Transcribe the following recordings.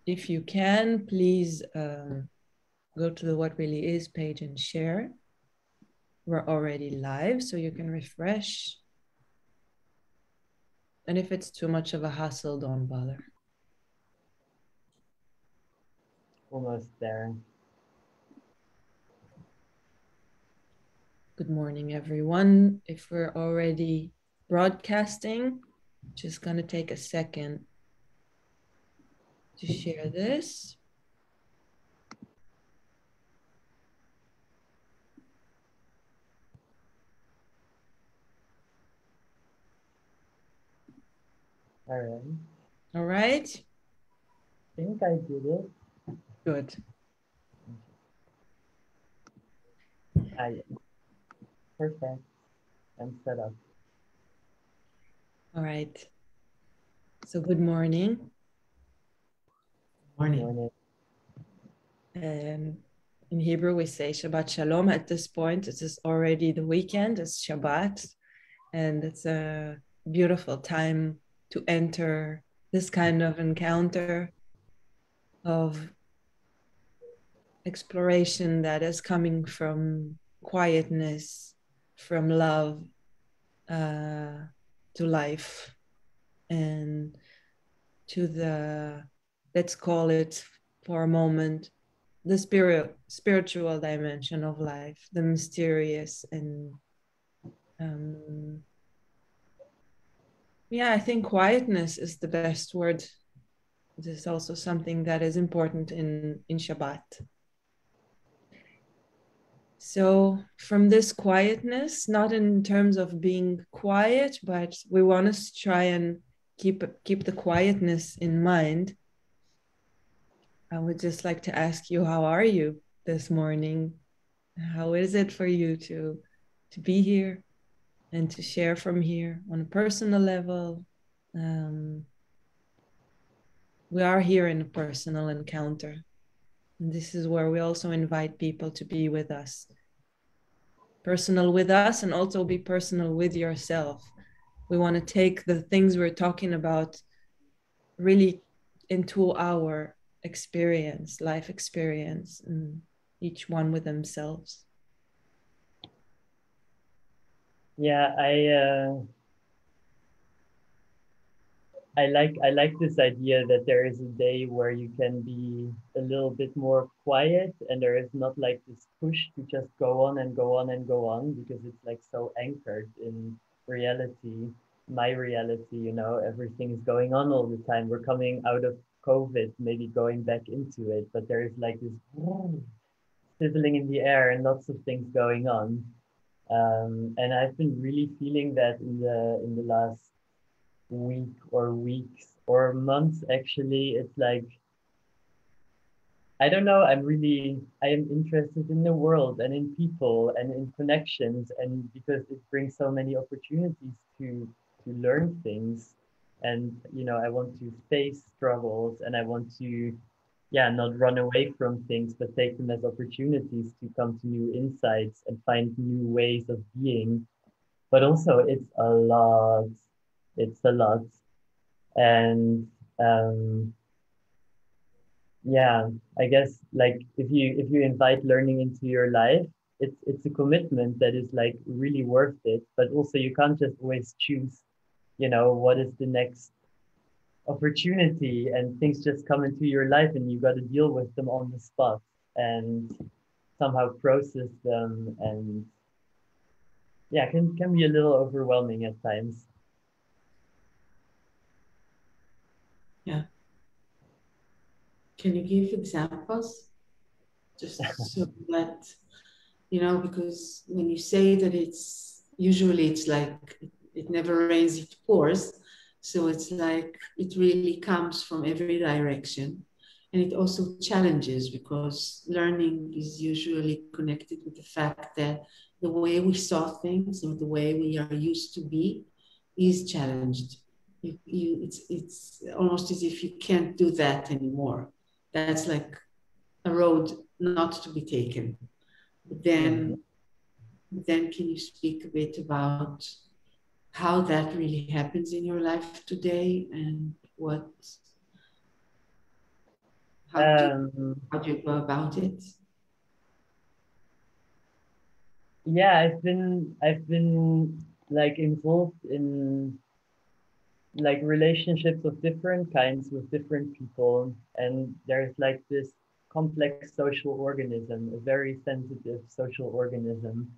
if you can, please go to the What Really Is page and share. We're already live, so you can refresh. And if it's too much of a hassle, don't bother. Almost there. Good morning, everyone. If we're already broadcasting, just gonna take a second to share this. All right. All right. I think I did it. Good. Perfect. I'm set up. All right. So good morning. Morning. In Hebrew, we say Shabbat Shalom. At this point, it is already the weekend. It's Shabbat. And it's a beautiful time to enter this kind of encounter of exploration that is coming from quietness, from love to life, and to the, let's call it for a moment, the spiritual dimension of life, the mysterious. And yeah, I think quietness is the best word. This is also something that is important in Shabbat. So from this quietness, not in terms of being quiet, but we want to try and keep the quietness in mind. I would just like to ask you, how are you this morning? How is it for you to be here and to share from here on a personal level? We are here in a personal encounter. And this is where we also invite people to be with us. Personal with us, and also be personal with yourself. We want to take the things we're talking about really into our experience, life experience, and each one with themselves. Yeah, I like this idea that there is a day where you can be a little bit more quiet, and there is not like this push to just go on and go on and go on, because it's like so anchored in reality, my reality, you know, everything is going on all the time. We're coming out of COVID, maybe going back into it, but there is like this sizzling in the air and lots of things going on. And I've been really feeling that in the last week or weeks or months. Actually, it's like, I don't know, I am interested in the world and in people and in connections, and because it brings so many opportunities to learn things. And you know, I want to face struggles, and I want to, yeah, not run away from things, but take them as opportunities to come to new insights and find new ways of being. But also, it's a lot. It's a lot. And yeah, I guess like if you invite learning into your life, it's a commitment that is like really worth it. But also, you can't just always choose, you know, what is the next opportunity, and things just come into your life and you got to deal with them on the spot and somehow process them. And yeah, can be a little overwhelming at times. Yeah. Can you give examples? Just so that, you know, because when you say that it's like it never rains, it pours. So it's like it really comes from every direction. And it also challenges, because learning is usually connected with the fact that the way we saw things or the way we are used to be is challenged. It's almost as if you can't do that anymore. That's like a road not to be taken. But then can you speak a bit about how that really happens in your life today, and what How do Um, how do you go about it? yeah, I've been like involved in like relationships of different kinds with different people, and there's like this complex social organism, a very sensitive social organism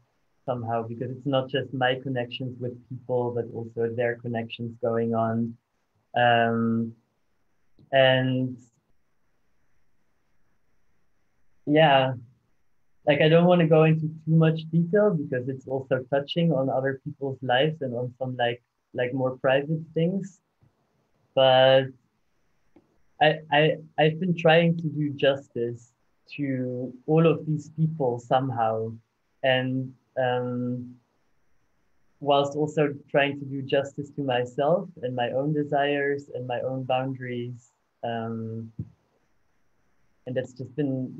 somehow, because it's not just my connections with people, but also their connections going on. Um, and yeah, like I don't want to go into too much detail because it's also touching on other people's lives and on some like more private things. But I've been trying to do justice to all of these people somehow, and whilst also trying to do justice to myself and my own desires and my own boundaries. Um, and that's just been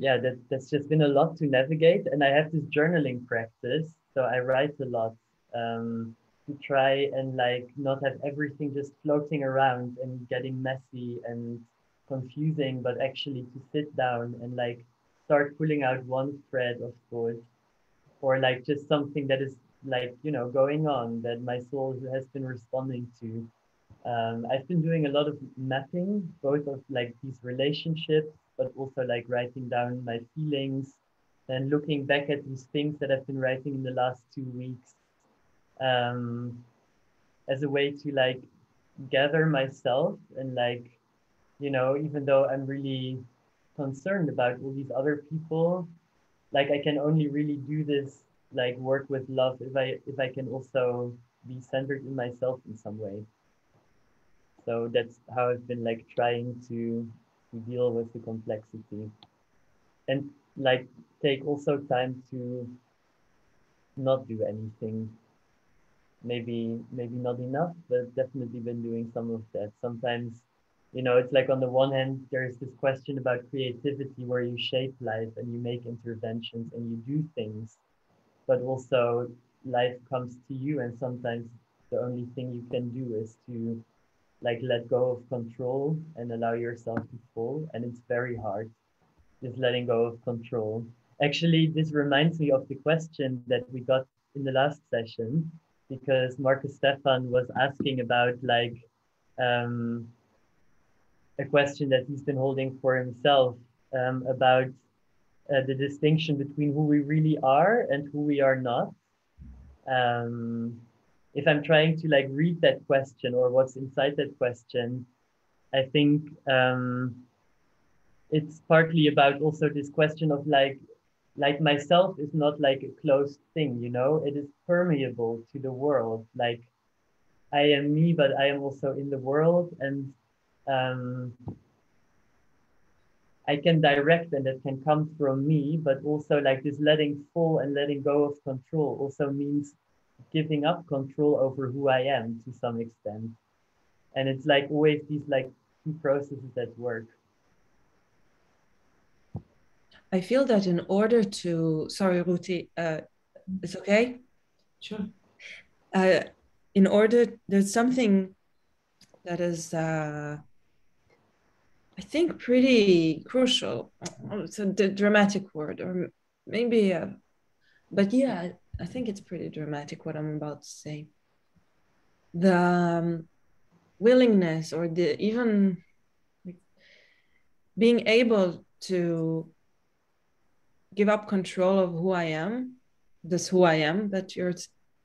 that's just been a lot to navigate. And I have this journaling practice, so I write a lot, to try and like not have everything just floating around and getting messy and confusing, but actually to sit down and like start pulling out one thread of thought, or like just something that is like, going on that my soul has been responding to. I've been doing a lot of mapping, both of like these relationships, but also like writing down my feelings and looking back at these things that I've been writing in the last 2 weeks, um, as a way to like gather myself and like, even though I'm really concerned about all these other people, like I can only really do this like work with love if I can also be centered in myself in some way. So that's how I've been like trying to deal with the complexity, and like take also time to not do anything. Maybe not enough, but definitely been doing some of that. Sometimes, it's like on the one hand, there's this question about creativity where you shape life and you make interventions and you do things, but also life comes to you, and sometimes the only thing you can do is to like let go of control and allow yourself to fall. And it's very hard, just letting go of control. Actually, this reminds me of the question that we got in the last session, because Marcus Stefan was asking about like um, a question that he's been holding for himself, about the distinction between who we really are and who we are not. um, if I'm trying to like read that question or what's inside that question, I think it's partly about also this question of like myself is not like a closed thing, it is permeable to the world. Like I am me, but I am also in the world, and um, I can direct, and that can come from me, but also like this letting fall and letting go of control also means giving up control over who I am to some extent. And it's like always these like two processes at work. I feel that in order to, sorry, Ruti, it's okay? Sure. Uh, in order, there's something that is, I think, pretty crucial. It's a dramatic word, or maybe, but yeah, I think it's pretty dramatic what I'm about to say. The willingness, or the even being able to give up control of who I am, this who I am that you're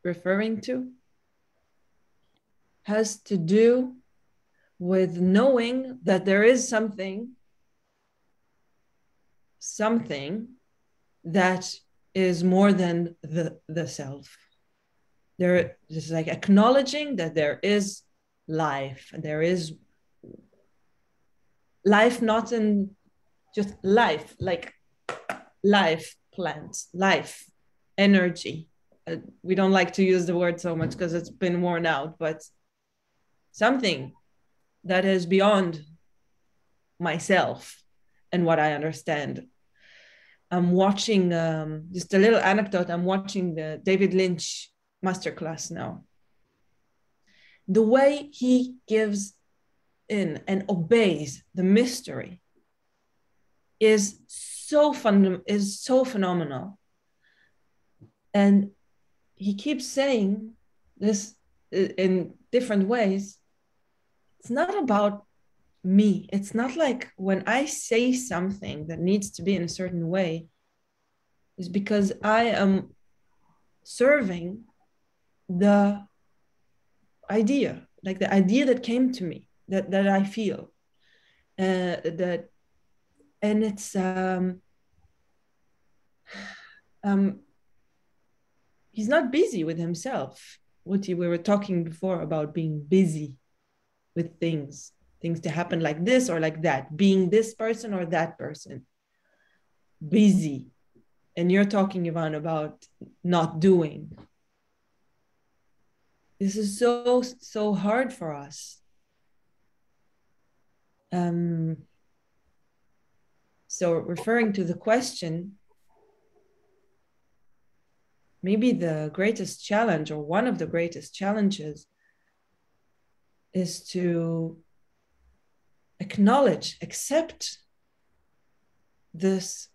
referring to, has to do with knowing that there is something that is more than the self. There is like acknowledging that there is life, there is life, not in just life, like life, plants, life, energy. We don't like to use the word so much because it's been worn out, but something that is beyond myself and what I understand. I'm watching, just a little anecdote. I'm watching the David Lynch masterclass now. The way he gives in and obeys the mystery is so phenomenal. And he keeps saying this in different ways. It's not about me. It's not like when I say something that needs to be in a certain way, is because I am serving the idea, like the idea that came to me, that I feel, that, and it's um, he's not busy with himself. We were talking before about being busy with things to happen like this or like that, being this person or that person, busy. And you're talking, Ivan, about not doing. This is so hard for us. So referring to the question, maybe the greatest challenge, or one of the greatest challenges, is to acknowledge, accept this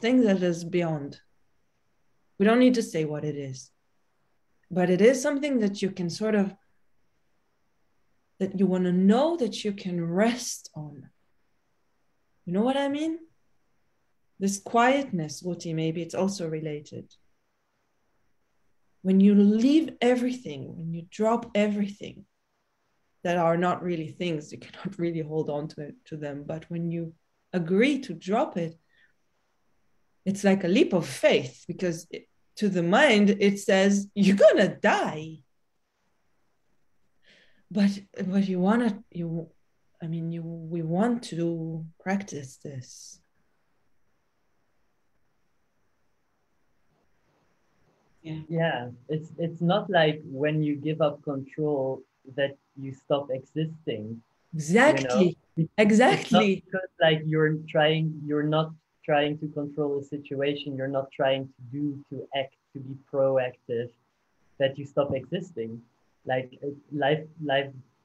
thing that is beyond. We don't need to say what it is, but it is something that you can sort of, that you want to know, that you can rest on. You know what I mean? This quietness, Wuti, maybe it's also related. When you leave everything, when you drop everything that are not really things, you cannot really hold on to them. But when you agree to drop it, it's like a leap of faith, because to the mind, it says, you're gonna die. But we want to practice this. Yeah, it's not like when you give up control that you stop existing. Exactly. You know? Exactly. It's not because like you're not trying to control a situation, you're not trying to act, to be proactive, that you stop existing. Like life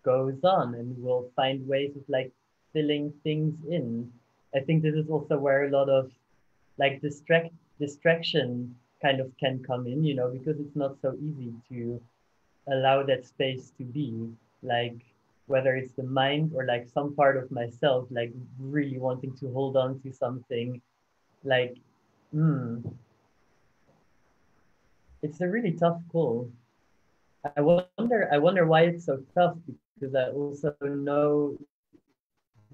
goes on, and we'll find ways of like filling things in. I think this is also where a lot of like distraction kind of can come in, because it's not so easy to allow that space to be, like whether it's the mind or like some part of myself like really wanting to hold on to something, like it's a really tough call. I wonder why it's so tough, because I also know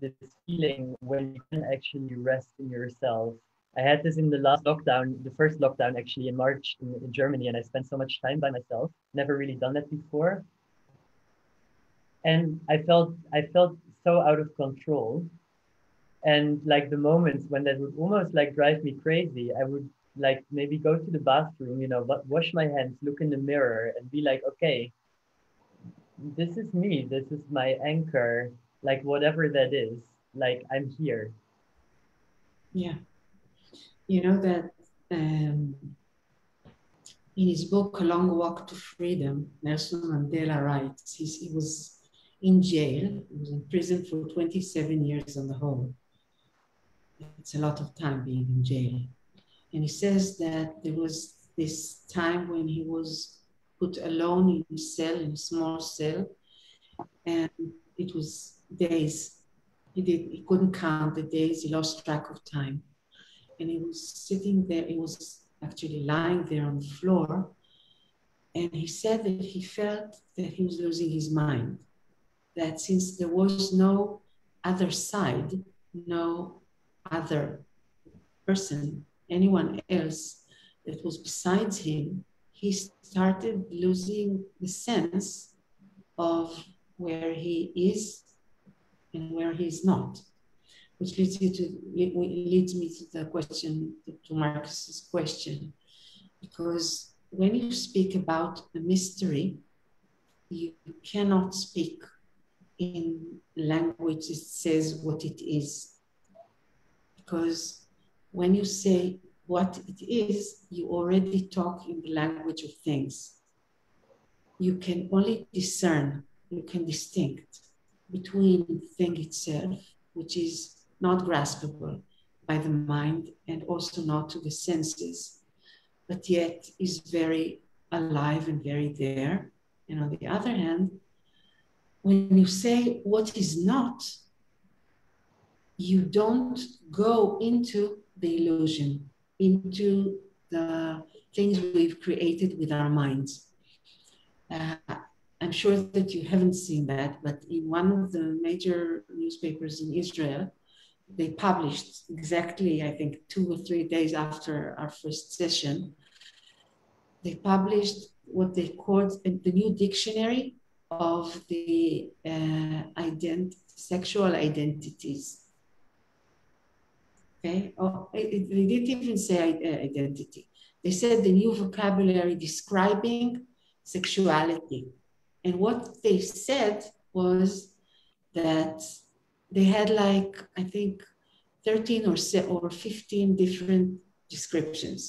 this feeling when you can actually rest in yourself. I had this in the last lockdown, the first lockdown actually in March in Germany, and I spent so much time by myself. Never really done that before. And I felt so out of control. And like the moments when that would almost like drive me crazy, I would like maybe go to the bathroom, but wash my hands, look in the mirror and be like, okay, this is me, this is my anchor, like whatever that is, like I'm here. Yeah. You know that in his book, A Long Walk to Freedom, Nelson Mandela writes, he was in jail, he was in prison for 27 years on the whole. It's a lot of time being in jail. And he says that there was this time when he was put alone in a cell, in a small cell, and it was days. He couldn't count the days, he lost track of time. And he was sitting there, he was actually lying there on the floor. And he said that he felt that he was losing his mind, that since there was no other side, no other person, anyone else that was besides him, he started losing the sense of where he is and where he is not, which leads me to the question, to Marcus's question, because when you speak about a mystery, you cannot speak in language that says what it is, because when you say what it is, you already talk in the language of things. You can only discern, you can distinct between the thing itself, which is not graspable by the mind and also not to the senses, but yet is very alive and very there. And on the other hand, when you say what is not, you don't go into the illusion, into the things we've created with our minds. I'm sure that you haven't seen that, but in one of the major newspapers in Israel, they published exactly, I think, 2 or 3 days after our first session, they published what they called the new dictionary of the sexual identities. Okay, they didn't even say identity. They said the new vocabulary describing sexuality. And what they said was that they had like, I think, 13 or 15 different descriptions.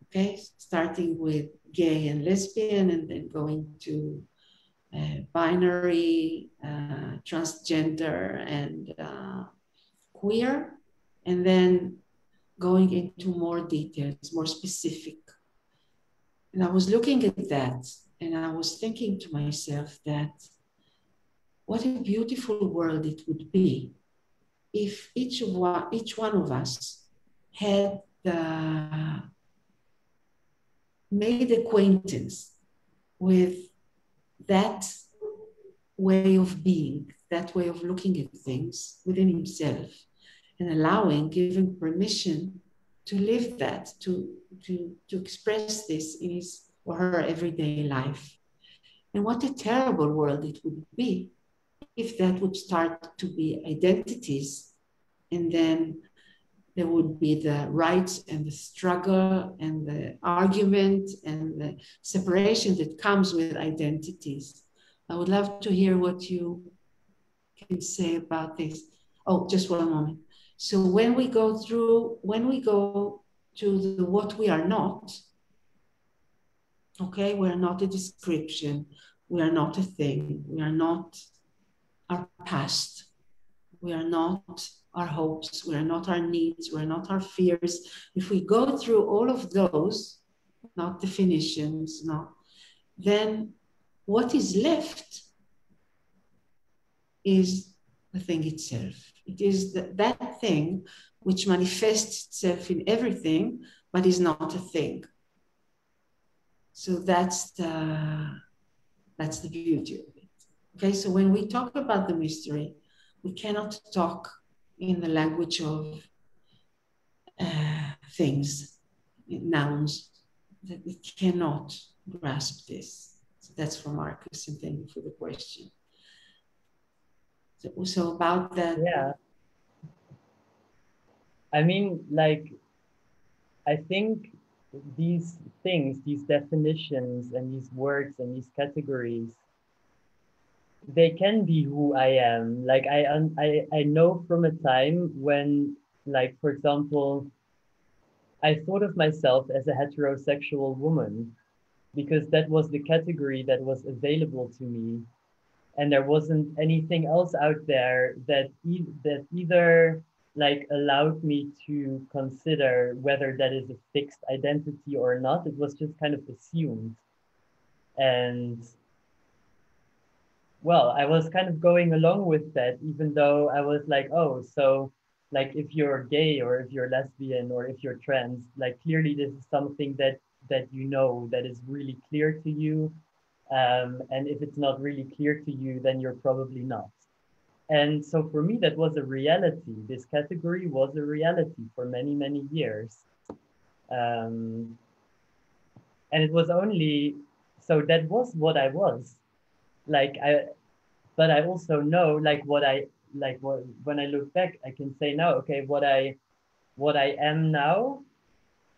Okay, starting with gay and lesbian, and then going to binary, transgender, and queer, and then going into more details, more specific. And I was looking at that, and I was thinking to myself that what a beautiful world it would be if each one of us had made acquaintance with that way of being, that way of looking at things within himself, and giving permission to live that, to express this in his or her everyday life. And what a terrible world it would be if that would start to be identities, and then there would be the rights and the struggle and the argument and the separation that comes with identities. I would love to hear what you can say about this. Oh, just one moment. So when we go to what we are not, okay, we are not a description, we are not a thing, we are not our past, we are not our hopes, we are not our needs, we are not our fears. If we go through all of those, not definitions, then what is left is the thing itself. It is that thing which manifests itself in everything, but is not a thing. So that's the beauty of it. Okay, so when we talk about the mystery, we cannot talk in the language of things, nouns, that we cannot grasp this. So that's for Marcus, and thank you for the question. So about that. Yeah. I mean, like, I think these things, these definitions and these words and these categories, they can be who I am. Like I know from a time when, like, for example, I thought of myself as a heterosexual woman because that was the category that was available to me. And there wasn't anything else out there that either like allowed me to consider whether that is a fixed identity or not. It was just kind of assumed. And well, I was kind of going along with that, even though I was like, oh, so like if you're gay or if you're lesbian or if you're trans, like clearly this is something that you know, that is really clear to you. And if it's not really clear to you, then you're probably not. And so for me, that was a reality. This category was a reality for many, many years. And it was only, so that was what I was. But I also know when I look back, I can say now, okay, what I am now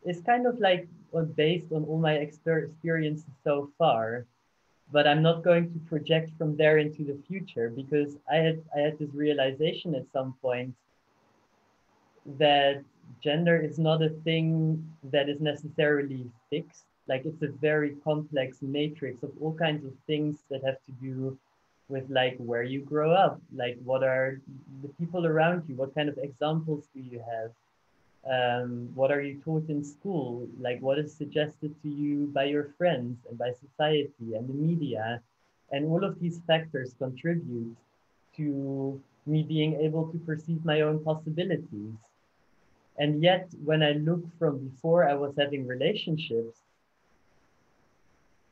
is kind of like based on all my experiences so far. But I'm not going to project from there into the future, because I had this realization at some point that gender is not a thing that is necessarily fixed. Like, it's a very complex matrix of all kinds of things that have to do with like where you grow up, like what are the people around you, what kind of examples do you have, what are you taught in school, like what is suggested to you by your friends and by society and the media, and all of these factors contribute to me being able to perceive my own possibilities. And yet, when I look from before I was having relationships,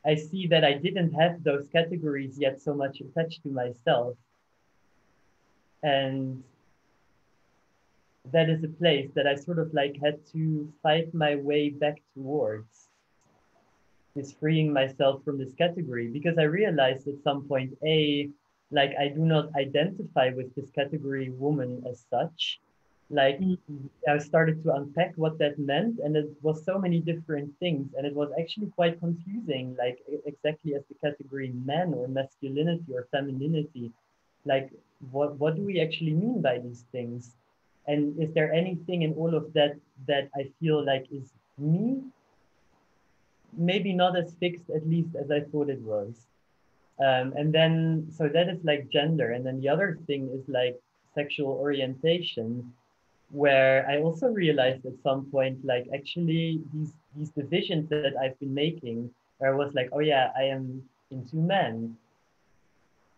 I see that I didn't have those categories yet so much attached to myself. And that is a place that I sort of like had to fight my way back towards, is freeing myself from this category, because I realized at some point, like I do not identify with this category woman as such. Like I started to unpack what that meant, and it was so many different things, and it was actually quite confusing, like exactly as the category man or masculinity or femininity. Like what do we actually mean by these things? And is there anything in all of that that I feel like is me? Maybe not as fixed, at least as I thought it was. And then, so that is like gender. And then the other thing is like sexual orientation, where I also realized at some point, like actually these divisions that I've been making, where I was like, oh yeah, I am into men.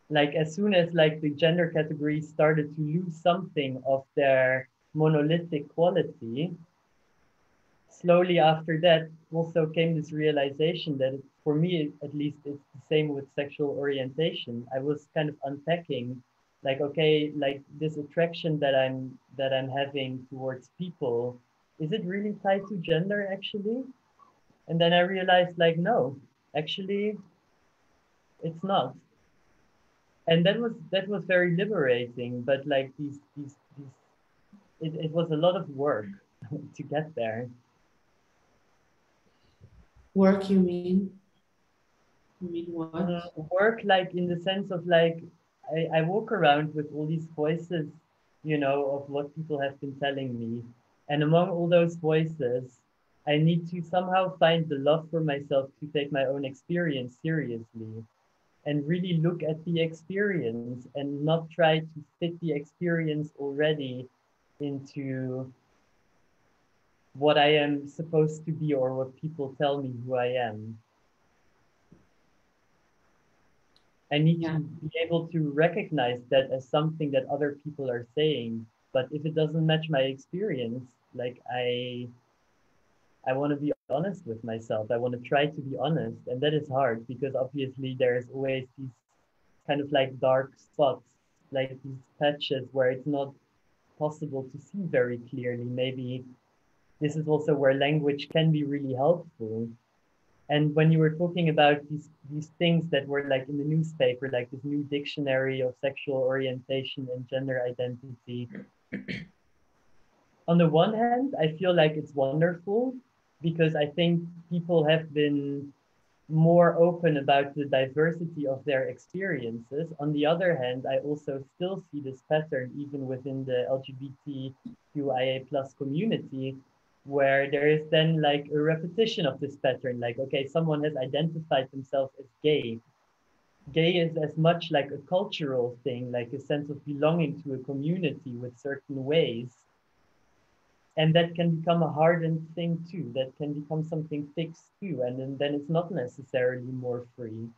Like as soon as like the gender categories started to lose something of their monolithic quality, slowly after that also came this realization that for me at least it's the same with sexual orientation. I was kind of unpacking like, okay, like this attraction that I'm having towards people, is it really tied to gender actually? And then I realized like, no, actually it's not. And that was very liberating, but like these it was a lot of work to get there. Work, you mean? You mean what? Work like in the sense of like I walk around with all these voices, of what people have been telling me. And among all those voices, I need to somehow find the love for myself to take my own experience seriously and really look at the experience and not try to fit the experience already into what I am supposed to be or what people tell me who I am. I need to be able to recognize that as something that other people are saying. But if it doesn't match my experience, like I want to be honest with myself. I want to try to be honest. And that is hard because obviously there's always these kind of like dark spots, like these patches where it's not possible to see very clearly. Maybe this is also where language can be really helpful. And when you were talking about these things that were like in the newspaper, like this new dictionary of sexual orientation and gender identity, on the one hand, I feel like it's wonderful because I think people have been more open about the diversity of their experiences. On the other hand, I also still see this pattern even within the LGBTQIA plus community, where there is then like a repetition of this pattern. Like, okay, someone has identified themselves as gay. Gay is as much like a cultural thing, like a sense of belonging to a community with certain ways. And that can become a hardened thing too. That can become something fixed too. And then it's not necessarily more free.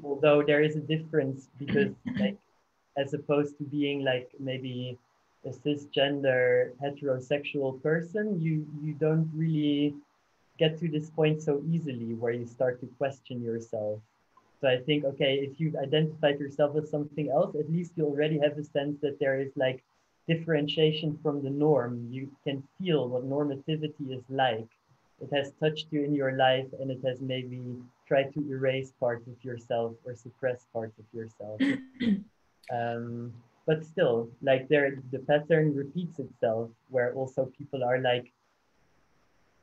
Although there is a difference because like, as opposed to being like maybe a cisgender heterosexual person, you don't really get to this point so easily where you start to question yourself. So I think, okay, if you've identified yourself as something else, at least you already have a sense that there is like differentiation from the norm. You can feel what normativity is like. It has touched you in your life and it has maybe tried to erase parts of yourself or suppress parts of yourself. But still, like the pattern repeats itself where also people are like,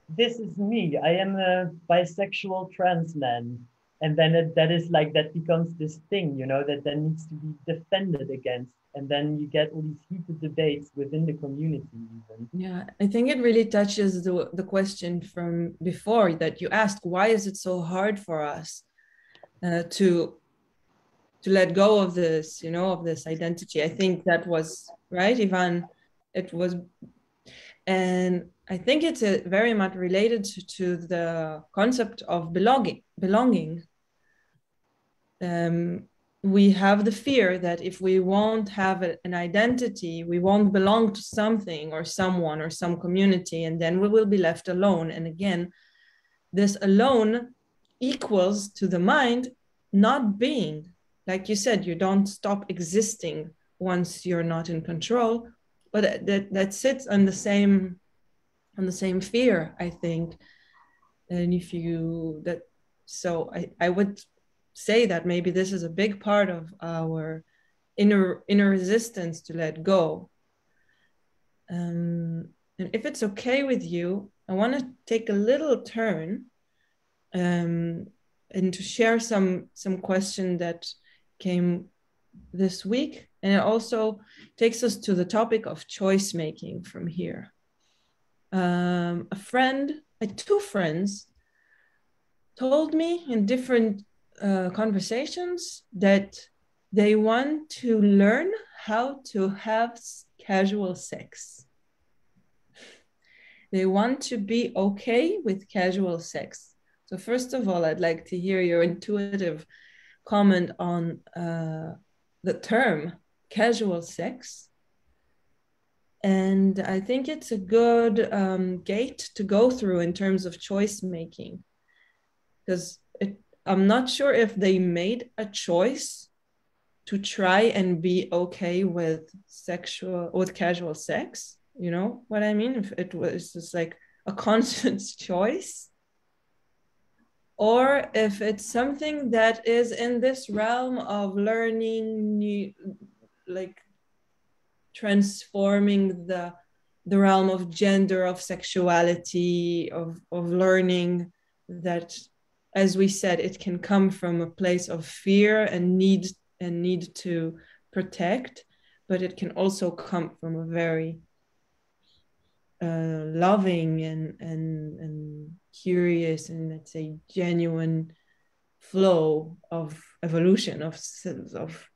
this is me. I am a bisexual trans man. And then that is like, that becomes this thing, that then needs to be defended against. And then you get all these heated debates within the community even. Yeah, I think it really touches the question from before that you asked, why is it so hard for us to to let go of this, of this identity. I think that was right, Ivan. It was, and I think it's very much related to the concept of belonging. We have the fear that if we won't have an identity, we won't belong to something or someone or some community, and then we will be left alone. And again, this alone equals to the mind not being. Like you said, you don't stop existing once you're not in control, but that sits on the same fear, I think. And if you that so I would say that maybe this is a big part of our inner resistance to let go. And if it's okay with you, I want to take a little turn and to share some question that came this week, and it also takes us to the topic of choice making from here. Two friends told me in different conversations that they want to learn how to have casual sex. They want to be okay with casual sex. So first of all, I'd like to hear your intuitive comment on the term casual sex. And I think it's a good gate to go through in terms of choice making, because I'm not sure if they made a choice to try and be okay with casual sex. You know what I mean? If it was just like a conscious choice, or if it's something that is in this realm of learning, like transforming the realm of gender, of sexuality, of learning that, as we said, it can come from a place of fear and need to protect, but it can also come from a very loving and curious and, let's say, genuine flow of evolution, of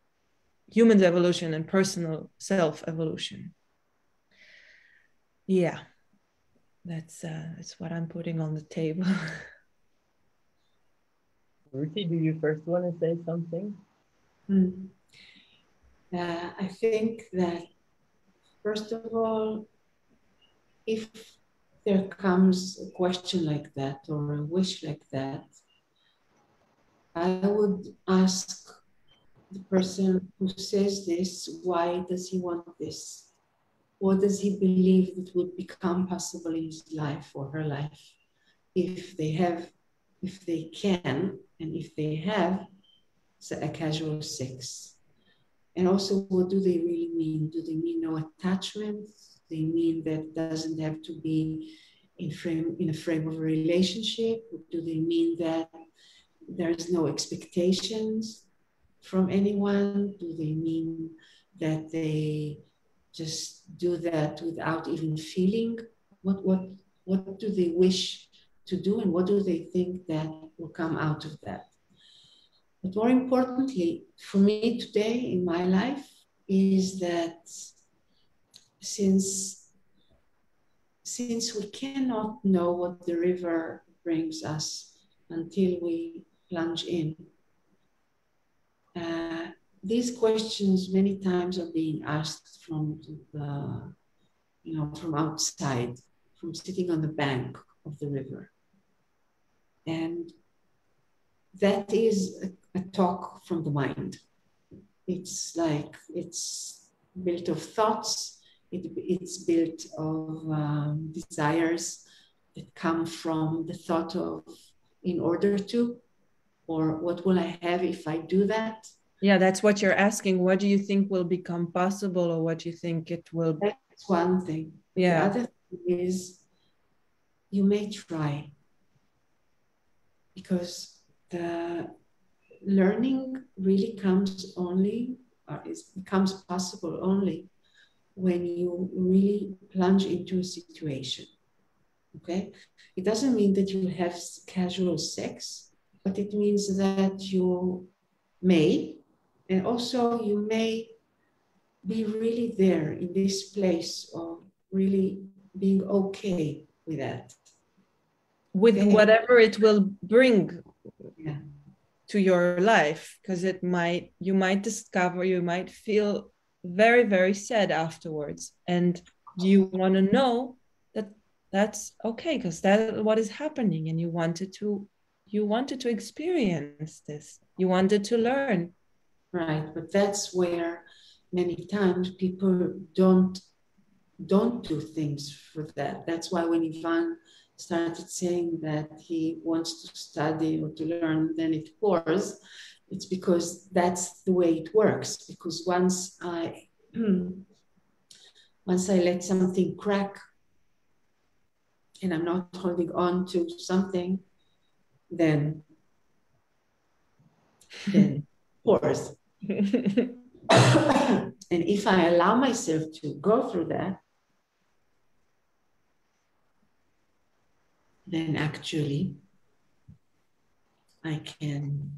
human evolution and personal self-evolution. Yeah, that's what I'm putting on the table. Ruthie, do you first want to say something? I think that, first of all, if there comes a question like that or a wish like that, I would ask the person who says this, why does he want this? What does he believe that would become possible in his life or her life if they can, and if they have a casual sex? And also, what do they really mean? Do they mean no attachment? They mean that doesn't have to be in a frame of a relationship? Do they mean that there's no expectations from anyone? Do they mean that they just do that without even feeling? What do they wish to do, and what do they think that will come out of that? But more importantly, for me today in my life, is that since we cannot know what the river brings us until we plunge in, these questions many times are being asked from from outside, from sitting on the bank of the river. And that is a talk from the mind. It's built of thoughts. It's built of desires that come from the thought of in order to, or what will I have if I do that? Yeah, that's what you're asking. What do you think will become possible, or what do you think it will? That's one thing. Yeah. The other thing is you may try, because the learning really becomes possible only when you really plunge into a situation. Okay? It doesn't mean that you have casual sex, but it means that you may And also you may be really there in this place of really being okay with that. With Okay. whatever it will bring Yeah. to your life, because you might discover, you might feel very, very sad afterwards. And you want to know that that's okay, because that's what is happening. And you wanted to experience this. You wanted to learn. Right. But that's where many times people don't do things for that. That's why when Ivan started saying that he wants to study or to learn, then it pours. It's because that's the way it works. Because once I let something crack and I'm not holding on to something, then it pours. And if I allow myself to go through that, then actually I can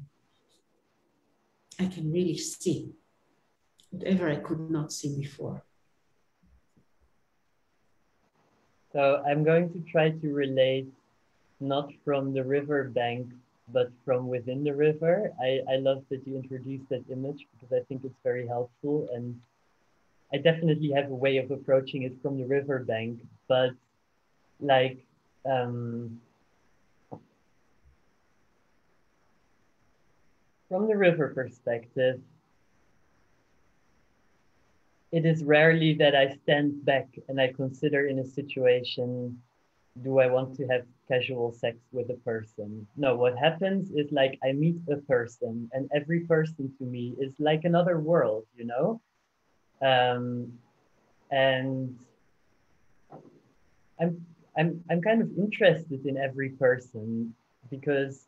really see whatever I could not see before. So I'm going to try to relate not from the river bank, but from within the river. I love that you introduced that image because I think it's very helpful. And I definitely have a way of approaching it from the river bank, but like, from the river perspective, it is rarely that I stand back and I consider in a situation, do I want to have casual sex with a person? No, what happens is like I meet a person and every person to me is like another world, you know? And I'm kind of interested in every person because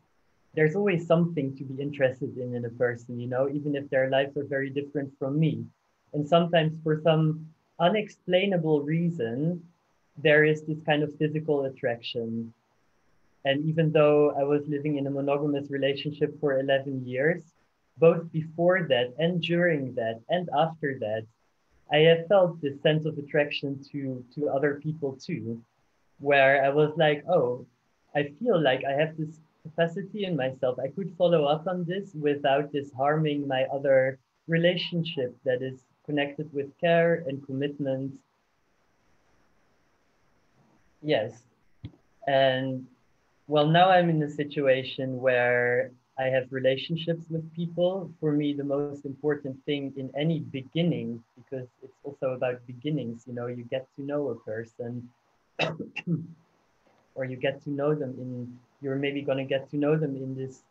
there's always something to be interested in a person, you know, even if their lives are very different from me. And sometimes for some unexplainable reason, there is this kind of physical attraction. And even though I was living in a monogamous relationship for 11 years, both before that and during that and after that, I have felt this sense of attraction to other people too, where I was like, oh, I feel like I have this capacity in myself. I could follow up on this without this harming my other relationship that is connected with care and commitment. Yes. And well, now I'm in a situation where I have relationships with people. For me, the most important thing in any beginning, because it's also about beginnings, you know, you get to know a person or you get to know them in, you're maybe going to get to know them in this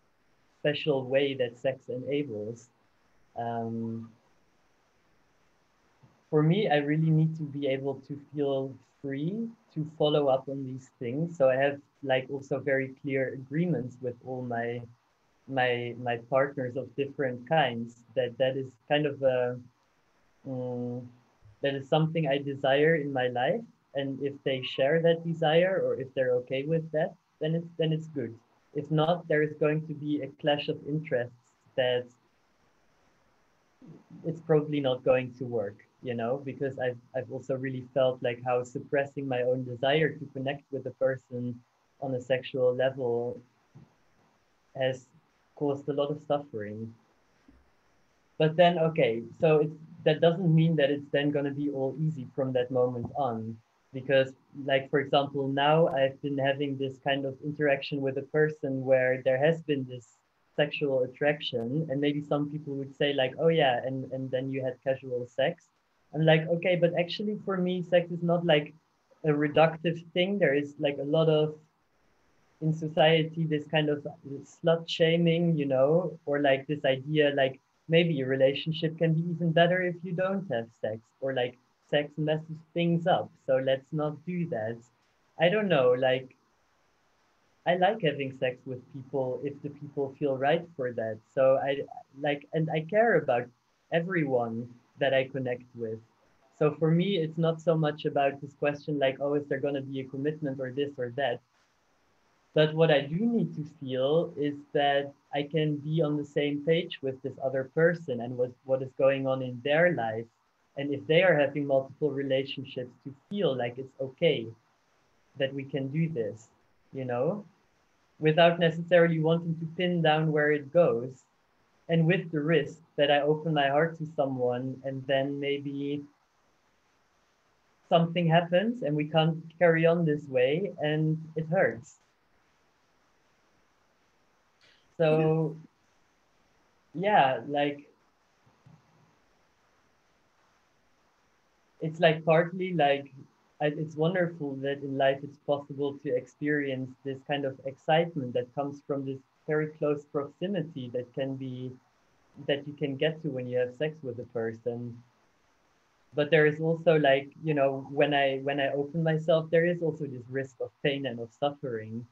special way that sex enables. Um, for me, I really need to be able to feel free to follow up on these things. So I have like also very clear agreements with all my partners of different kinds that is kind of a that is something I desire in my life. And if they share that desire or if they're okay with that, then it's good. If not, there is going to be a clash of interests that it's probably not going to work, you know, because I've also really felt like how suppressing my own desire to connect with a person on a sexual level has caused a lot of suffering. But then, okay, so that doesn't mean that it's then going to be all easy from that moment on. Because, like, for example, now I've been having this kind of interaction with a person where there has been this sexual attraction. And maybe some people would say, like, oh, yeah, and then you had casual sex. I'm like, okay, but actually, for me, sex is not like a reductive thing. There is like a lot of in society this kind of slut shaming, you know, or like this idea like maybe a relationship can be even better if you don't have sex, or like sex messes things up, so let's not do that. I don't know, like I like having sex with people if the people feel right for that. So I like, and I care about everyone that I connect with. So for me, it's not so much about this question like, oh, is there going to be a commitment or this or that? But what I do need to feel is that I can be on the same page with this other person and what is going on in their life. And if they are having multiple relationships, to feel like it's okay that we can do this, you know, without necessarily wanting to pin down where it goes. And with the risk that I open my heart to someone and then maybe something happens and we can't carry on this way and it hurts. So yeah, like it's like partly like it's wonderful that in life it's possible to experience this kind of excitement that comes from this very close proximity that can be that you can get to when you have sex with a person. But there is also like, you know, when I open myself, there is also this risk of pain and of suffering,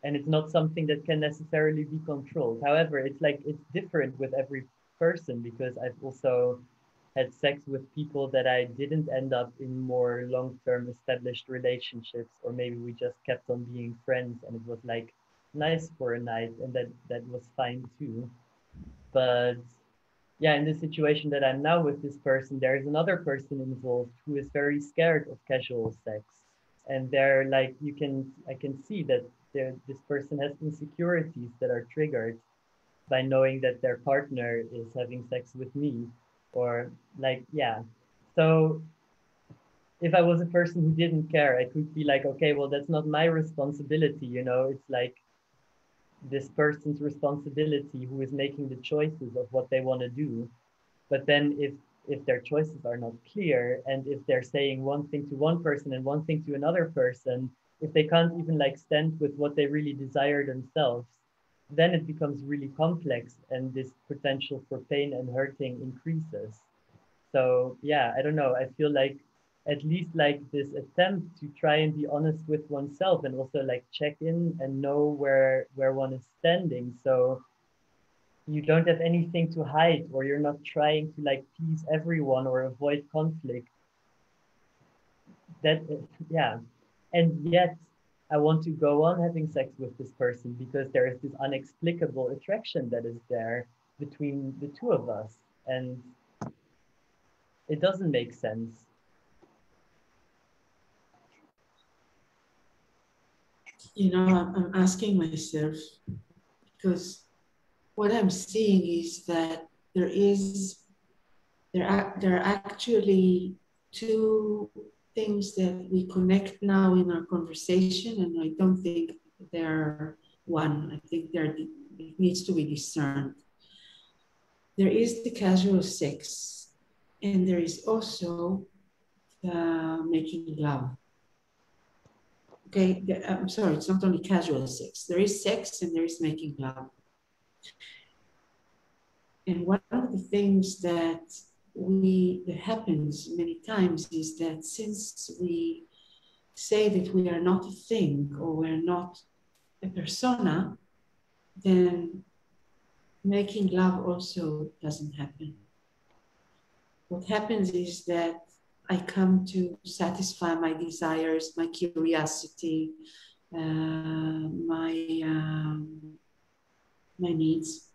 and it's not something that can necessarily be controlled. However, it's like it's different with every person, because I've also had sex with people that I didn't end up in more long-term established relationships, or maybe we just kept on being friends and it was like nice for a night, and that was fine too. But yeah, in the situation that I'm now with this person, there is another person involved who is very scared of casual sex. And they're like, I can see that this person has insecurities that are triggered by knowing that their partner is having sex with me. Or like, yeah. So if I was a person who didn't care, I could be like, okay, well, that's not my responsibility. You know, it's like this person's responsibility who is making the choices of what they want to do. But then if their choices are not clear, and if they're saying one thing to one person and one thing to another person, if they can't even like stand with what they really desire themselves, then it becomes really complex, and this potential for pain and hurting increases. So yeah, I don't know. I feel like at least like this attempt to try and be honest with oneself, and also like check in and know where one is standing. So you don't have anything to hide, or you're not trying to like please everyone or avoid conflict. That yeah. And yet I want to go on having sex with this person because there is this unexplicable attraction that is there between the two of us, and it doesn't make sense. You know, I'm asking myself, because what I'm seeing is that there are actually two things that we connect now in our conversation, and I don't think they're one. I think it needs to be discerned. There is the casual sex, and there is also the making love. Okay, I'm sorry, it's not only casual sex. There is sex and there is making love. And one of the things that happens many times is that since we say that we are not a thing, or we're not a persona, then making love also doesn't happen. What happens is that I come to satisfy my desires, my curiosity, my needs.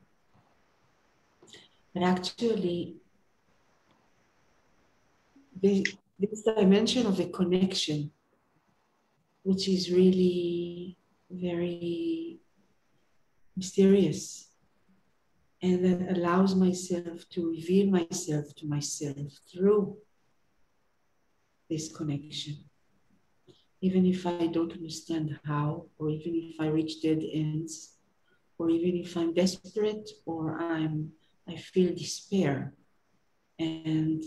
But actually, this dimension of a connection, which is really very mysterious, and that allows myself to reveal myself to myself through this connection. Even if I don't understand how, or even if I reach dead ends, or even if I'm desperate, or I feel despair, and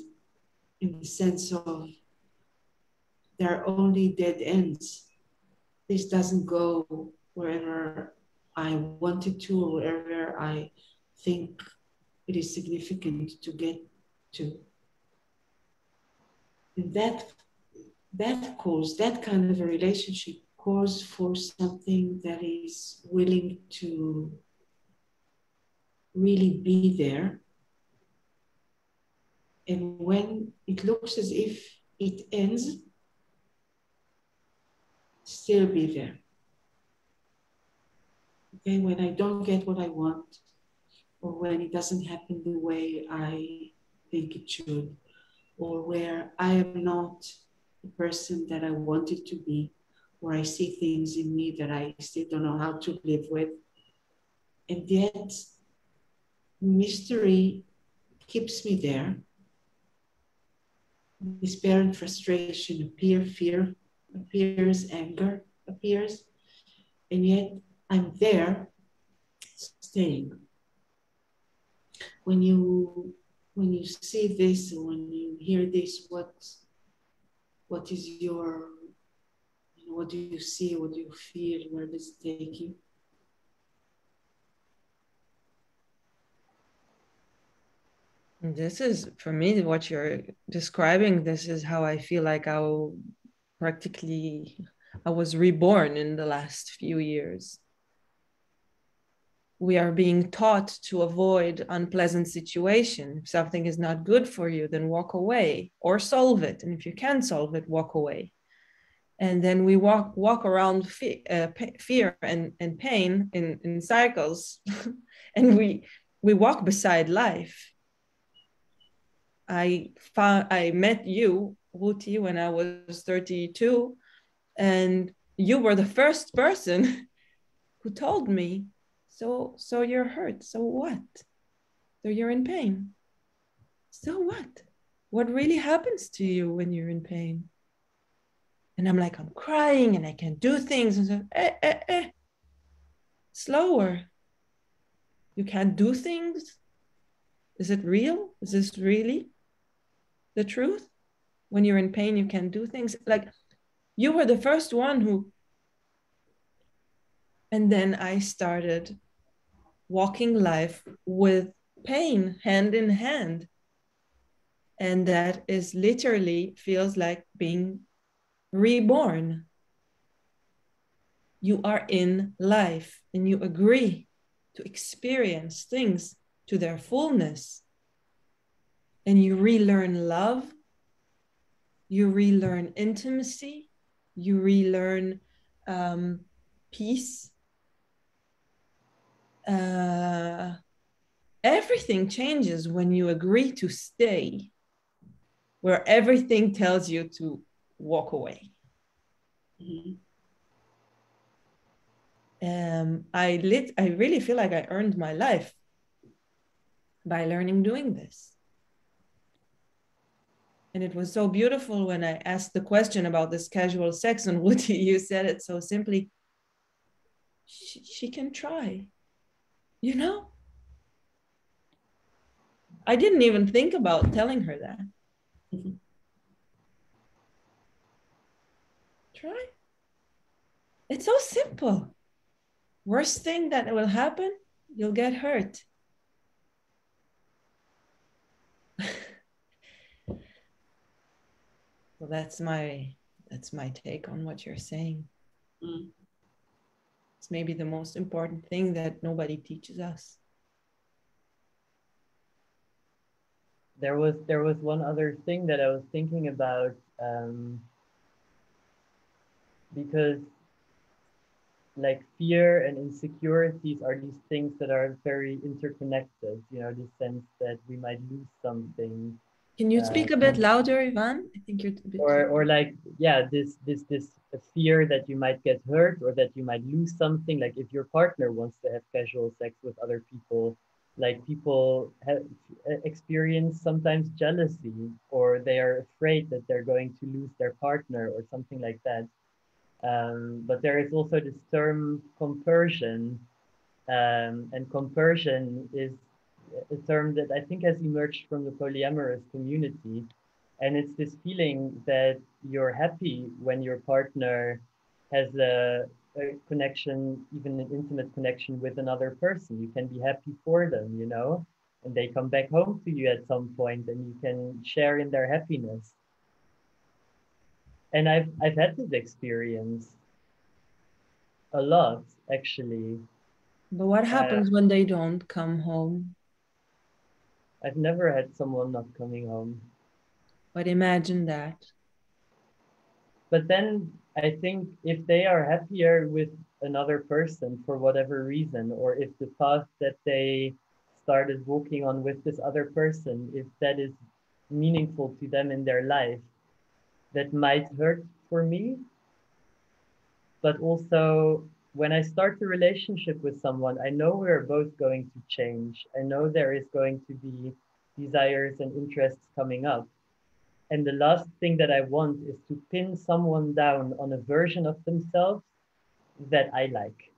in the sense of there are only dead ends. This doesn't go wherever I wanted to, or wherever I think it is significant to get to. And that kind of a relationship calls for something that is willing to really be there. And when it looks as if it ends, still be there. Okay, when I don't get what I want, or when it doesn't happen the way I think it should, or where I am not the person that I wanted to be, or I see things in me that I still don't know how to live with. And yet, mystery keeps me there. Despair and frustration appear, fear appears, anger appears, and yet I'm there staying. When you see this, or when you hear this, what is your, what do you see? What do you feel? Where does it take you? This is, for me, what you're describing. This is how I feel like I was reborn in the last few years. We are being taught to avoid unpleasant situation. If something is not good for you, then walk away or solve it. And if you can't solve it, walk away. And then we walk around fear and pain in cycles. And we walk beside life. I met you, Ruti, when I was 32, and you were the first person who told me, so you're hurt, so what? So you're in pain. So what? What really happens to you when you're in pain? And I'm like, I'm crying and I can't do things. And so, slower. You can't do things? Is it real? Is this really the truth? When you're in pain, you can't do things. Like, you were the first one who. And then I started walking life with pain hand in hand. And that is literally feels like being reborn. You are in life and you agree to experience things to their fullness. And you relearn love, you relearn intimacy, you relearn peace. Everything changes when you agree to stay where everything tells you to walk away. Mm-hmm. I really feel like I earned my life by learning doing this. And it was so beautiful when I asked the question about this casual sex, and Woody, you said it so simply. She can try, you know? I didn't even think about telling her that. Mm-hmm. Try. It's so simple. Worst thing that will happen, you'll get hurt. So that's my take on what you're saying. Mm. It's maybe the most important thing that nobody teaches us. There was one other thing that I was thinking about, because like fear and insecurities are these things that are very interconnected, you know, the sense that we might lose something. Can you speak a bit louder, Ivan? I think you're a bit or like, yeah, this fear that you might get hurt or that you might lose something. Like if your partner wants to have casual sex with other people, like people experience sometimes jealousy, or they are afraid that they're going to lose their partner or something like that. But there is also this term compersion, and compersion is a term that I think has emerged from the polyamorous community. And it's this feeling that you're happy when your partner has a connection, even an intimate connection with another person. You can be happy for them, you know, and they come back home to you at some point and you can share in their happiness. And I've had this experience a lot, actually. But what happens when they don't come home? I've never had someone not coming home. But imagine that. But then I think if they are happier with another person for whatever reason, or if the path that they started walking on with this other person, if that is meaningful to them in their life, that might hurt for me. But also, when I start a relationship with someone, I know we're both going to change. I know there is going to be desires and interests coming up. And the last thing that I want is to pin someone down on a version of themselves that I like.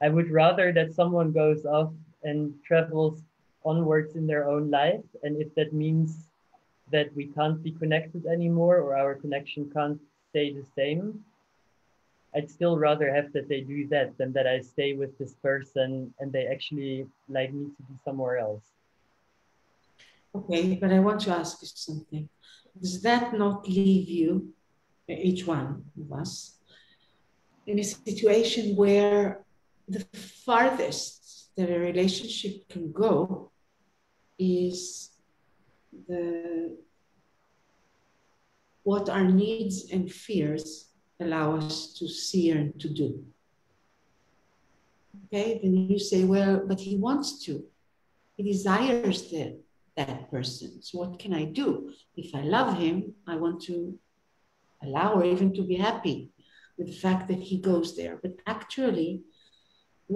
I would rather that someone goes off and travels onwards in their own life. And if that means that we can't be connected anymore or our connection can't stay the same, I'd still rather have that they do that than that I stay with this person and they actually like need to be somewhere else. Okay, but I want to ask you something. Does that not leave you, each one of us, in a situation where the farthest that a relationship can go is what our needs and fears allow us to see and to do? Okay, then you say, well, but he wants to. He desires that person. So what can I do? If I love him, I want to allow or even to be happy with the fact that he goes there. But actually,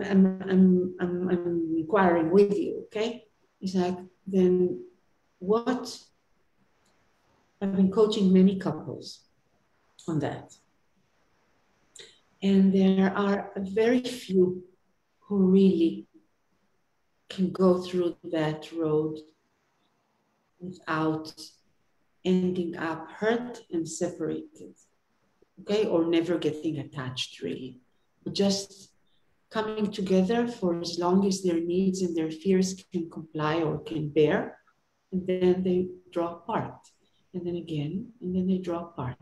I'm inquiring with you, okay? It's like, then what? I've been coaching many couples on that. And there are very few who really can go through that road without ending up hurt and separated, okay? Or never getting attached, really. But just coming together for as long as their needs and their fears can comply or can bear, and then they draw apart. And then again, and then they draw apart.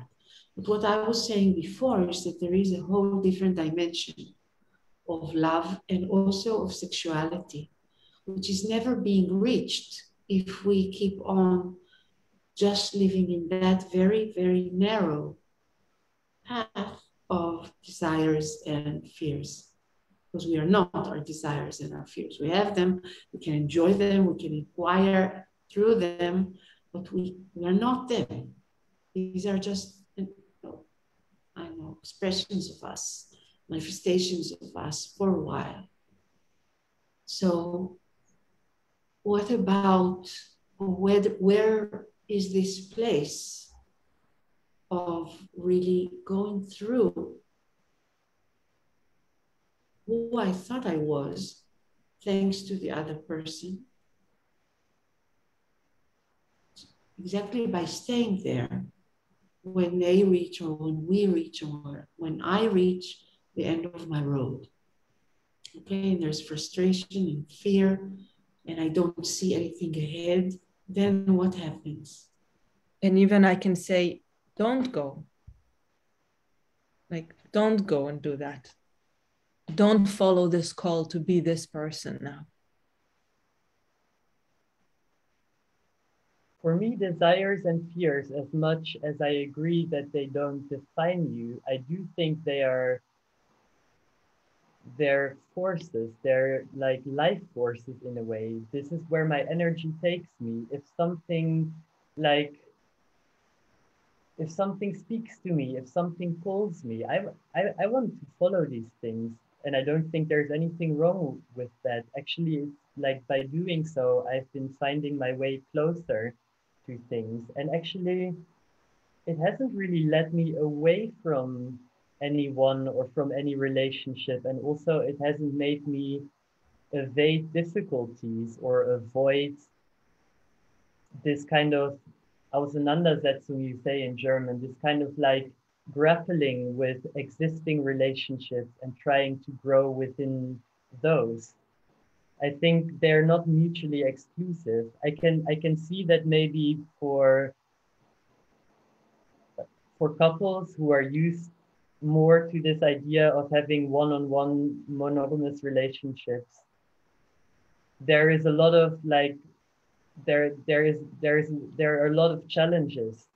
But what I was saying before is that there is a whole different dimension of love and also of sexuality, which is never being reached if we keep on just living in that very, very narrow path of desires and fears. Because we are not our desires and our fears. We have them, we can enjoy them, we can inquire through them, but we are not them. These are just, I know, expressions of us, manifestations of us for a while. So what about, where is this place of really going through who I thought I was, thanks to the other person, exactly by staying there when they reach or when we reach or when I reach the end of my road. Okay, and there's frustration and fear, and I don't see anything ahead. Then what happens? And even I can say, don't go. Like, don't go and do that. Don't follow this call to be this person now. For me, desires and fears, as much as I agree that they don't define you, I do think they're forces, they're like life forces in a way. This is where my energy takes me. Like, if something speaks to me, if something pulls me, I want to follow these things. And I don't think there's anything wrong with that. Actually, it's like by doing so, I've been finding my way closer to things. And actually, it hasn't really led me away from anyone or from any relationship. And also, it hasn't made me evade difficulties or avoid this kind of Auseinandersetzung, you say in German, this kind of like grappling with existing relationships and trying to grow within those. I think they're not mutually exclusive. I can see that maybe for couples who are used more to this idea of having one-on-one monogamous relationships, there is a lot of like there are a lot of challenges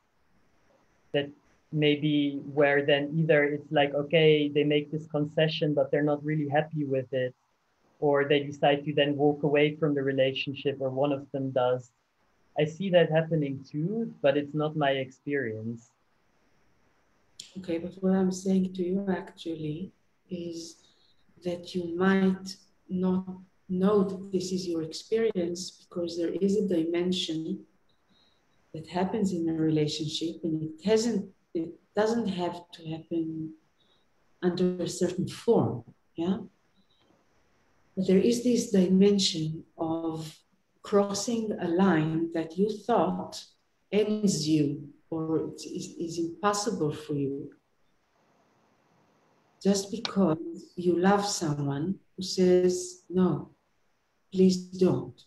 that maybe where then either it's like, okay, they make this concession, but they're not really happy with it, or they decide to then walk away from the relationship, or one of them does. I see that happening too, but it's not my experience. Okay, but what I'm saying to you actually is that you might not know that this is your experience because there is a dimension that happens in a relationship, and it doesn't have to happen under a certain form. Yeah. But there is this dimension of crossing a line that you thought ends you or is impossible for you just because you love someone who says, no, please don't.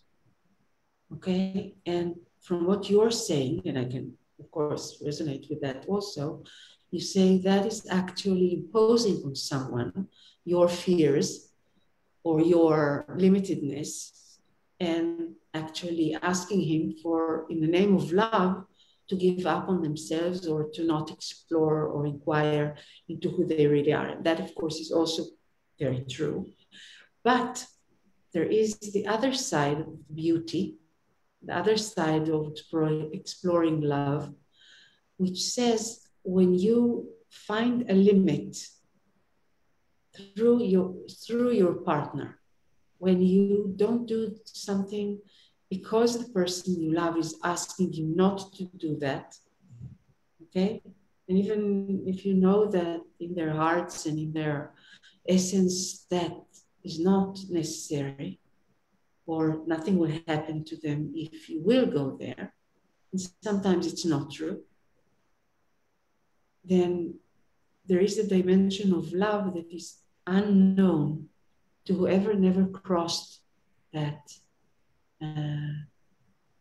Okay. And from what you're saying, and I can, of course, resonate with that also, you say that is actually imposing on someone your fears or your limitedness and actually asking him for, in the name of love, to give up on themselves or to not explore or inquire into who they really are. And that, of course, is also very true. But there is the other side of beauty, the other side of exploring love, which says when you find a limit through your partner, when you don't do something because the person you love is asking you not to do that, okay? And even if you know that in their hearts and in their essence that is not necessary, or nothing will happen to them if you will go there, and sometimes it's not true, then there is a dimension of love that is unknown to whoever never crossed that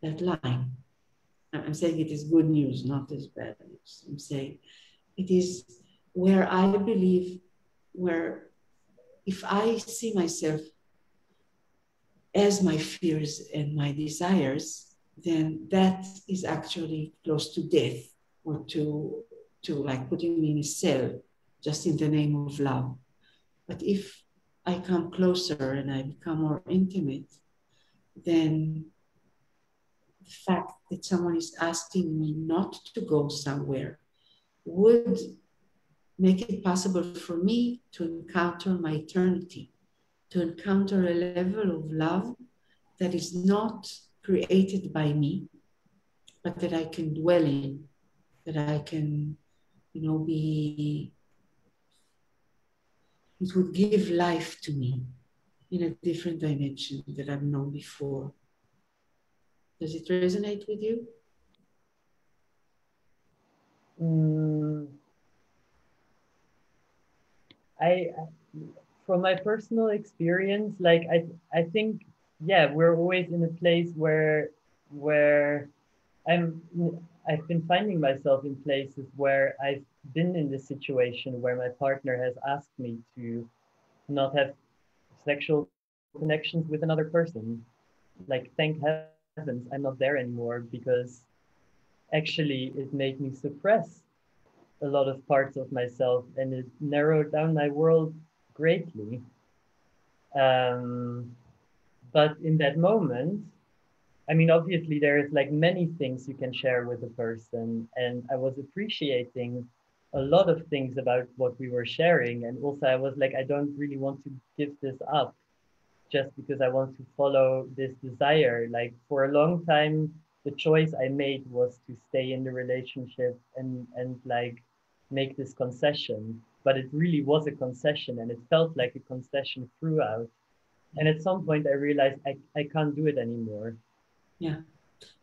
that line. I'm saying it is good news, not as bad news. I'm saying it is where I believe, where if I see myself as my fears and my desires, then that is actually close to death, or to like putting me in a cell just in the name of love. But if I come closer and I become more intimate, then the fact that someone is asking me not to go somewhere would make it possible for me to encounter my eternity, to encounter a level of love that is not created by me, but that I can dwell in, that I can, be, it would give life to me in a different dimension that I've known before. Does it resonate with you? I, from my personal experience, like I think, yeah, we're always in a place where I'm I've been finding myself in places where I've been in this situation where my partner has asked me to not have sexual connections with another person. Like, thank heavens I'm not there anymore, because actually it made me suppress a lot of parts of myself, and it narrowed down my world greatly. Um, but in that moment, I mean, obviously there is like many things you can share with a person, and I was appreciating a lot of things about what we were sharing, and also I was like, I don't really want to give this up just because I want to follow this desire. Like, for a long time, the choice I made was to stay in the relationship and like make this concession, but it really was a concession, and it felt like a concession throughout. And at some point, I realized I can't do it anymore. Yeah.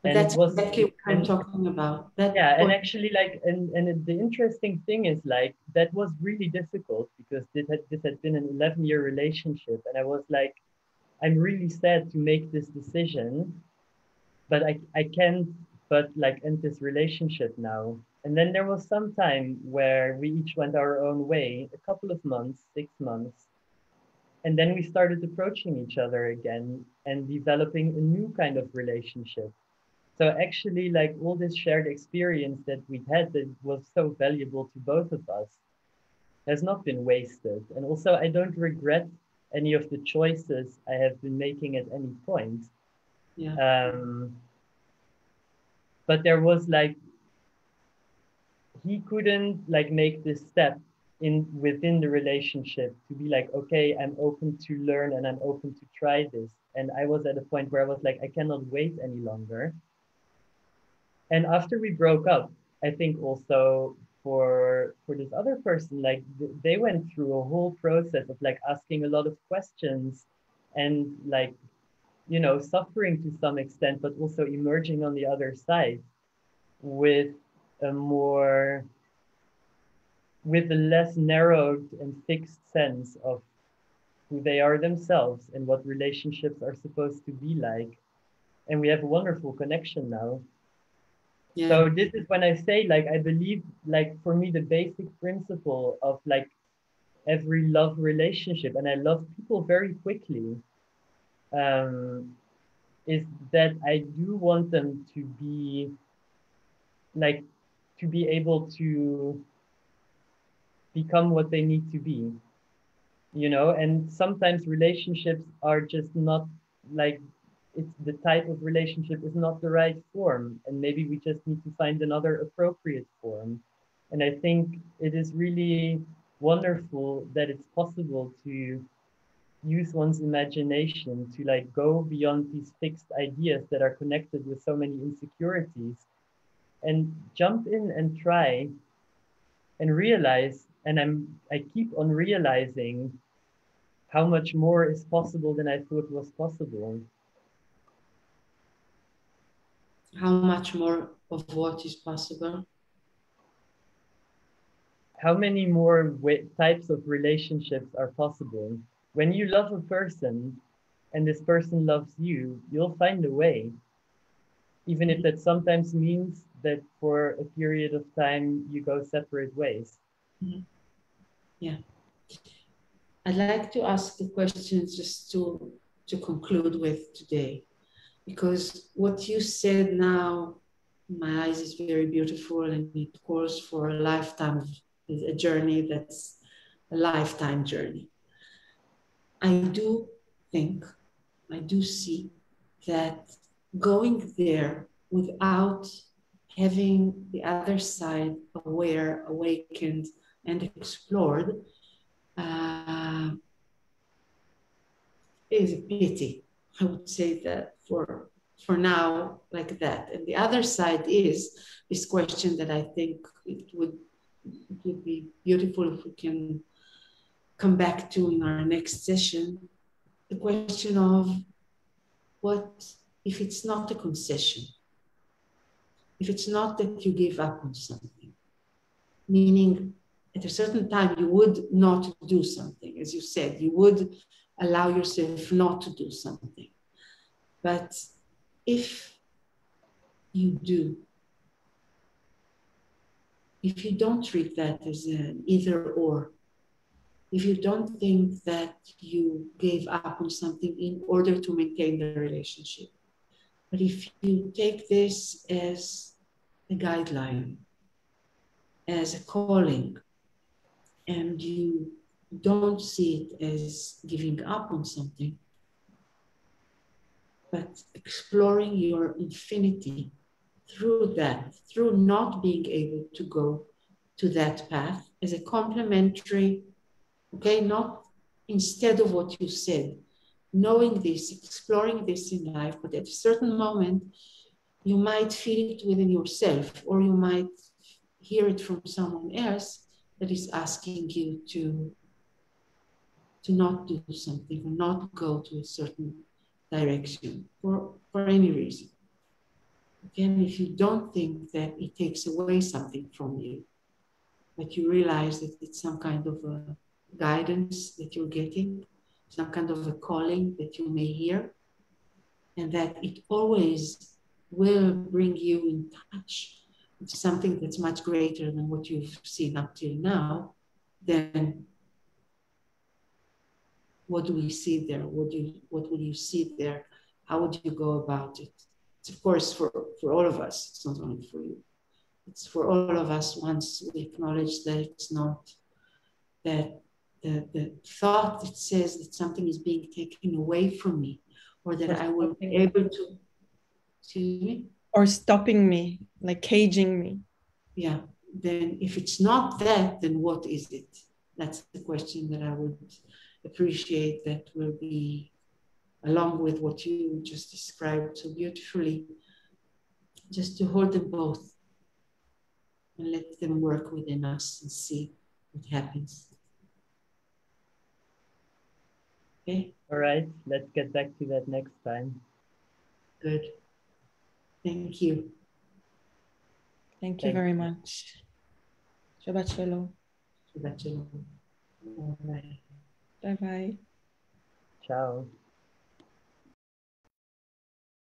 But And it that's was, exactly what I'm and talking about. That yeah, and point. actually, like, the interesting thing is, like, that was really difficult because this had been an 11-year relationship, and I was like, I'm really sad to make this decision, but I can't but like end this relationship now. And then there was some time where we each went our own way, a couple of months, 6 months. And then we started approaching each other again and developing a new kind of relationship. So actually, like all this shared experience that we had that was so valuable to both of us has not been wasted. And also, I don't regret any of the choices I have been making at any point. Yeah. But there was like, he couldn't like make this step in within the relationship to be like, okay, I'm open to learn and I'm open to try this. And I was at a point where I was like, I cannot wait any longer. And after we broke up, I think also for this other person, like they went through a whole process of like asking a lot of questions and like, you know, suffering to some extent, but also emerging on the other side with a more, with a less narrowed and fixed sense of who they are themselves and what relationships are supposed to be like. And we have a wonderful connection now. Yeah. So this is when I say, like, I believe, like, for me, the basic principle of like every love relationship, and I love people very quickly, is that I do want them to be like, to be able to become what they need to be, you know. And sometimes relationships are just not like, it's the type of relationship is not the right form, and maybe we just need to find another appropriate form. And I think it is really wonderful that it's possible to use one's imagination to like go beyond these fixed ideas that are connected with so many insecurities and jump in and try and realize. And I keep on realizing how much more is possible than I thought was possible. How much more of what is possible? How many more types of relationships are possible? When you love a person and this person loves you, you'll find a way. Even if that sometimes means that for a period of time you go separate ways. Yeah. I'd like to ask the question just to conclude with today, because what you said now, in my eyes, is very beautiful, and it calls for a lifetime, a journey that's a lifetime journey. I do think, I do see that going there without having the other side aware, awakened, and explored is a pity. I would say that for now, like that. And the other side is this question that I think it would be beautiful if we can come back to in our next session. The question of what if it's not a concession? If it's not that you give up on something, meaning at a certain time you would not do something, as you said, you would allow yourself not to do something. But if you do, if you don't treat that as an either or, if you don't think that you gave up on something in order to maintain the relationship, but if you take this as a guideline, as a calling, and you don't see it as giving up on something, but exploring your infinity through that, through not being able to go to that path as a complementary, okay, not instead of what you said, knowing this, exploring this in life, but at a certain moment, you might feel it within yourself, or you might hear it from someone else that is asking you to not do something or not go to a certain direction for any reason. Again, if you don't think that it takes away something from you, but you realize that it's some kind of a guidance that you're getting, some kind of a calling that you may hear, and that it always will bring you in touch with something that's much greater than what you've seen up till now, then what do we see there? What will you see there? How would you go about it? It's of course for all of us. It's not only for you. It's for all of us once we acknowledge that it's not, that the thought that says that something is being taken away from me, or that I will be able to, excuse me? Or stopping me, like caging me. Yeah, then if it's not that, then what is it? That's the question that I would appreciate, that will be, along with what you just described so beautifully, just to hold them both and let them work within us and see what happens. Okay? All right, let's get back to that next time. Good. Thank you. Thank you very much. Shabbat shalom. Shabbat shalom. All right. Bye-bye. Ciao.